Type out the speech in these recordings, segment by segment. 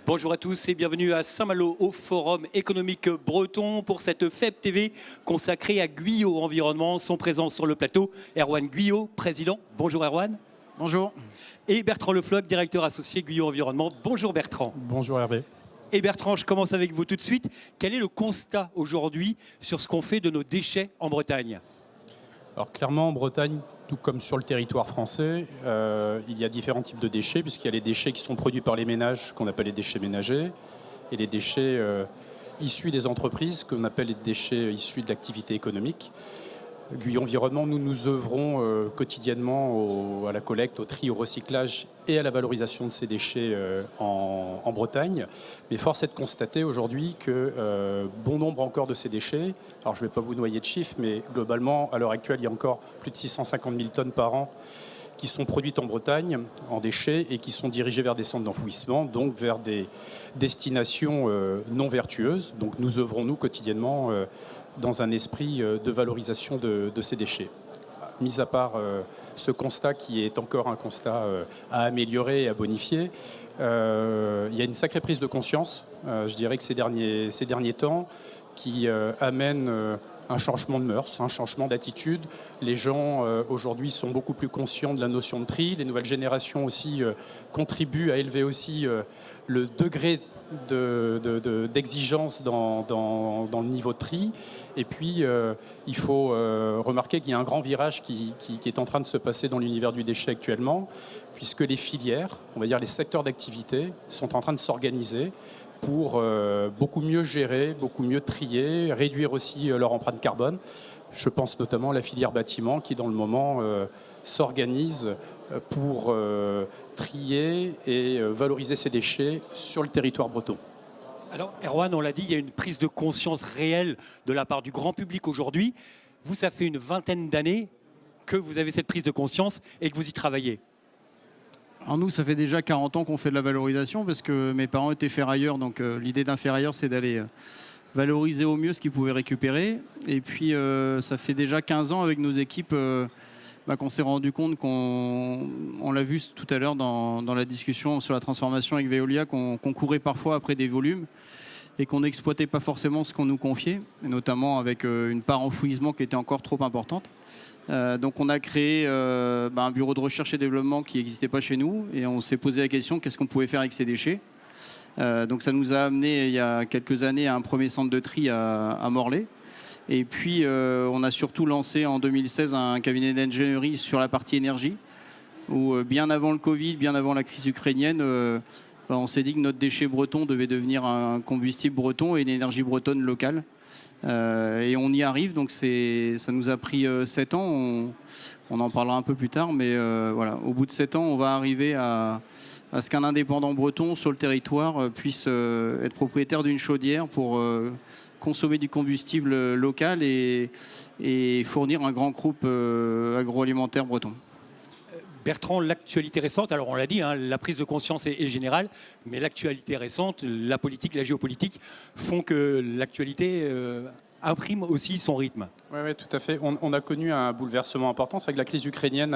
Bonjour à tous et bienvenue à Saint-Malo au Forum économique breton pour cette FEB TV consacrée à Guyot Environnement. Sont présents sur le plateau Erwan Guyot, président. Bonjour Erwan. Bonjour. Et Bertrand Lefloc, directeur associé Guyot Environnement. Bonjour Bertrand. Bonjour Hervé. Et Bertrand, je commence avec vous tout de suite. Quel est le constat aujourd'hui sur ce qu'on fait de nos déchets en Bretagne ? Alors clairement en Bretagne, tout comme sur le territoire français, il y a différents types de déchets, puisqu'il y a les déchets qui sont produits par les ménages, qu'on appelle les déchets ménagers, et les déchets issus des entreprises, qu'on appelle les déchets issus de l'activité économique. Guyot Environnement, nous œuvrons quotidiennement à la collecte, au tri, au recyclage et à la valorisation de ces déchets en Bretagne. Mais force est de constater aujourd'hui que bon nombre encore de ces déchets, alors je ne vais pas vous noyer de chiffres, mais globalement, à l'heure actuelle, il y a encore plus de 650 000 tonnes par an qui sont produites en Bretagne en déchets et qui sont dirigées vers des centres d'enfouissement, donc vers des destinations non vertueuses. Donc nous œuvrons, nous, quotidiennement dans un esprit de valorisation de ces déchets. Mis à part ce constat qui est encore un constat à améliorer et à bonifier, il y a une sacrée prise de conscience, je dirais que ces derniers temps, qui amène un changement de mœurs, un changement d'attitude. Les gens aujourd'hui sont beaucoup plus conscients de la notion de tri. Les nouvelles générations aussi contribuent à élever aussi le degré d'exigence dans le niveau de tri. Et puis, il faut remarquer qu'il y a un grand virage qui est en train de se passer dans l'univers du déchet actuellement, puisque les filières, on va dire les secteurs d'activité, sont en train de s'organiser pour beaucoup mieux gérer, beaucoup mieux trier, réduire aussi leur empreinte carbone. Je pense notamment à la filière bâtiment qui, dans le moment, s'organise pour trier et valoriser ces déchets sur le territoire breton. Alors Erwan, on l'a dit, il y a une prise de conscience réelle de la part du grand public aujourd'hui. Vous, ça fait une vingtaine d'années que vous avez cette prise de conscience et que vous y travaillez. Alors nous, ça fait déjà 40 ans qu'on fait de la valorisation parce que mes parents étaient ferrailleurs. Donc l'idée d'un ferrailleur, c'est d'aller valoriser au mieux ce qu'ils pouvaient récupérer. Et puis ça fait déjà 15 ans avec nos équipes qu'on s'est rendu compte on l'a vu tout à l'heure dans la discussion sur la transformation avec Veolia, qu'on courait parfois après des volumes et qu'on n'exploitait pas forcément ce qu'on nous confiait, et notamment avec une part enfouissement qui était encore trop importante. Donc on a créé un bureau de recherche et développement qui n'existait pas chez nous et on s'est posé la question qu'est-ce qu'on pouvait faire avec ces déchets. Donc ça nous a amené il y a quelques années à un premier centre de tri à Morlaix. Et puis on a surtout lancé en 2016 un cabinet d'ingénierie sur la partie énergie où bien avant le Covid, bien avant la crise ukrainienne, on s'est dit que notre déchet breton devait devenir un combustible breton et une énergie bretonne locale. Et on y arrive, donc ça nous a pris 7 ans, on en parlera un peu plus tard, mais voilà, au bout de 7 ans, on va arriver à ce qu'un indépendant breton sur le territoire puisse être propriétaire d'une chaudière pour consommer du combustible local et fournir un grand groupe agroalimentaire breton. Bertrand, l'actualité récente, alors on l'a dit, la prise de conscience est générale, mais l'actualité récente, la politique, la géopolitique font que l'actualité imprime aussi son rythme. Oui, tout à fait. On a connu un bouleversement important. C'est vrai que la crise ukrainienne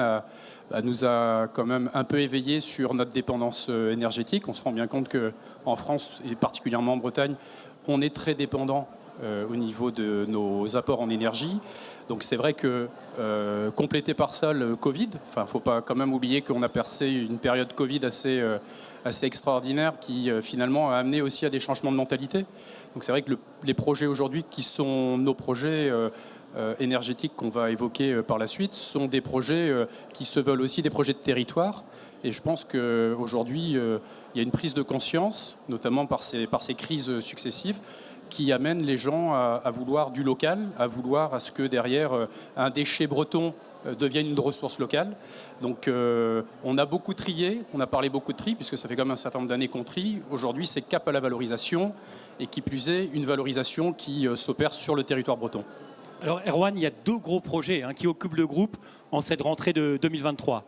nous a quand même un peu éveillés sur notre dépendance énergétique. On se rend bien compte qu'en France, et particulièrement en Bretagne, on est très dépendant au niveau de nos apports en énergie. Donc c'est vrai que complété par ça le Covid, il ne faut pas quand même oublier qu'on a percé une période Covid assez extraordinaire qui finalement a amené aussi à des changements de mentalité. Donc c'est vrai que les projets aujourd'hui qui sont nos projets énergétiques qu'on va évoquer par la suite sont des projets qui se veulent aussi des projets de territoire. Et je pense qu'aujourd'hui, il y a une prise de conscience, notamment par ces crises successives, qui amène les gens à vouloir du local, à vouloir à ce que derrière un déchet breton devienne une ressource locale. Donc on a beaucoup trié, on a parlé beaucoup de tri, puisque ça fait quand même un certain nombre d'années qu'on trie. Aujourd'hui, c'est cap à la valorisation, et qui plus est, une valorisation qui s'opère sur le territoire breton. Alors Erwan, il y a 2 gros projets qui occupent le groupe en cette rentrée de 2023.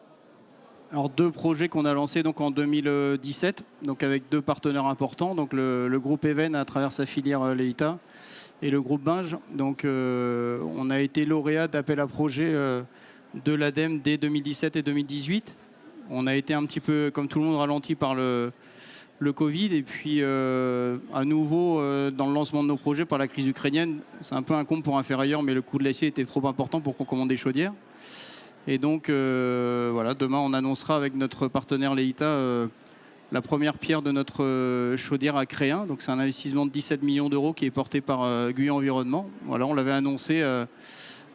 Alors 2 projets qu'on a lancés donc en 2017, donc avec 2 partenaires importants, donc le groupe Even à travers sa filière Leïta et le groupe Binge. Donc on a été lauréat d'appel à projet de l'ADEME dès 2017 et 2018. On a été un petit peu, comme tout le monde, ralenti par le Covid et puis à nouveau dans le lancement de nos projets par la crise ukrainienne. C'est un peu un comble pour un ferrailleur, mais le coût de l'acier était trop important pour qu'on commande des chaudières. Et donc voilà, demain on annoncera avec notre partenaire Leïta la première pierre de notre chaudière à Créin. Donc c'est un investissement de 17 millions d'euros qui est porté par Guyot Environnement. Voilà, on l'avait annoncé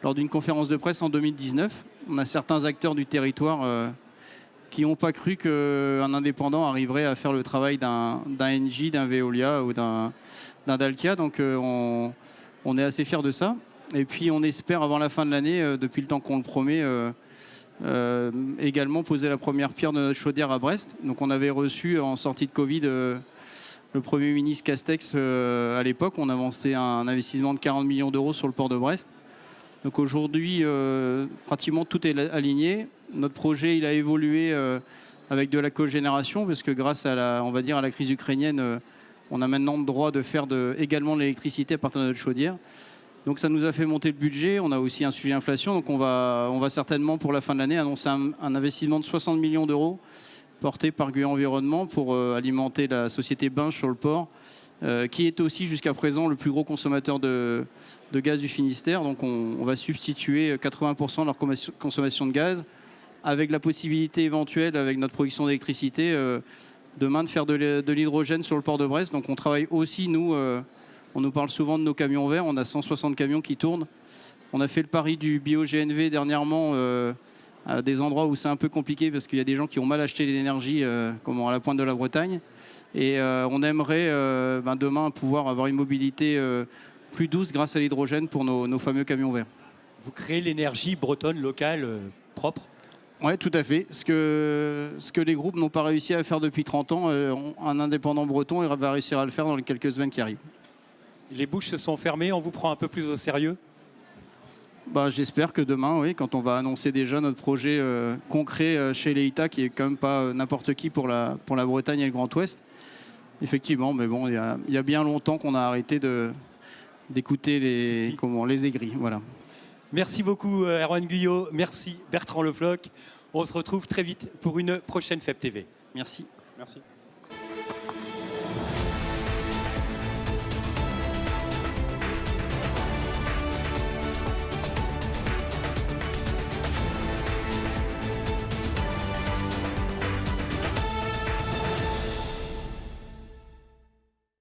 lors d'une conférence de presse en 2019. On a certains acteurs du territoire qui n'ont pas cru qu'un indépendant arriverait à faire le travail d'un Engie, d'un Veolia ou d'un Dalkia. Donc on est assez fiers de ça. Et puis on espère avant la fin de l'année, depuis le temps qu'on le promet, également poser la première pierre de notre chaudière à Brest. Donc on avait reçu en sortie de Covid le Premier ministre Castex à l'époque. On avançait un investissement de 40 millions d'euros sur le port de Brest. Donc aujourd'hui, pratiquement tout est aligné. Notre projet, il a évolué avec de la cogénération, parce que grâce à la crise ukrainienne, on a maintenant le droit de faire également de l'électricité à partir de notre chaudière. Donc ça nous a fait monter le budget. On a aussi un sujet inflation. Donc on va certainement pour la fin de l'année annoncer un investissement de 60 millions d'euros porté par Guyot Environnement pour alimenter la société Binge sur le port, qui est aussi jusqu'à présent le plus gros consommateur de gaz du Finistère. Donc on va substituer 80% de leur consommation de gaz, avec la possibilité éventuelle, avec notre production d'électricité, demain de faire de l'hydrogène sur le port de Brest. Donc on travaille aussi, nous, on nous parle souvent de nos camions verts, on a 160 camions qui tournent. On a fait le pari du bio-GNV dernièrement à des endroits où c'est un peu compliqué parce qu'il y a des gens qui ont mal acheté l'énergie, comme à la pointe de la Bretagne. Et on aimerait demain pouvoir avoir une mobilité plus douce grâce à l'hydrogène pour nos fameux camions verts. Vous créez l'énergie bretonne locale propre? Oui, tout à fait. Ce que les groupes n'ont pas réussi à faire depuis 30 ans, un indépendant breton va réussir à le faire dans les quelques semaines qui arrivent. Les bouches se sont fermées, on vous prend un peu plus au sérieux? J'espère que demain, oui, quand on va annoncer déjà notre projet concret chez Leïta, qui est quand même pas n'importe qui pour la Bretagne et le Grand Ouest. Effectivement, mais bon, il y a bien longtemps qu'on a arrêté d'écouter les aigris. Voilà. Merci beaucoup Erwan Guyot, merci Bertrand Le Floch. On se retrouve très vite pour une prochaine FEP TV. Merci. Merci.